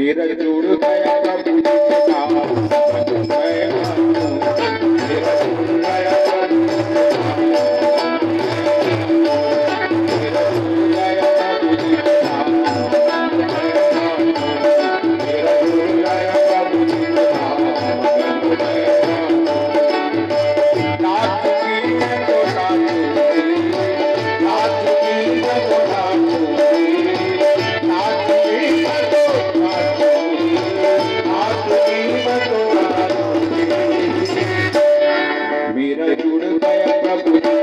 मेरा जुड़ गया प्रभु जी के साथ, बन मैं मानूं। मेरा जुड़ गया प्रभु जी के साथ, मेरा जुड़ गया प्रभु जी के साथ, बन मैं मानूं। मेरा जुड़ गया प्रभु जी के साथ, बन मैं मानूं। नाथ की मैं तो नाचूंगी, नाथ की मैं तो नाचूंगी, नाथ की मैं तो नाचूंगी, नाथ की मैं तो नाचूंगी। मेरा जुड़ गया प्रभु जी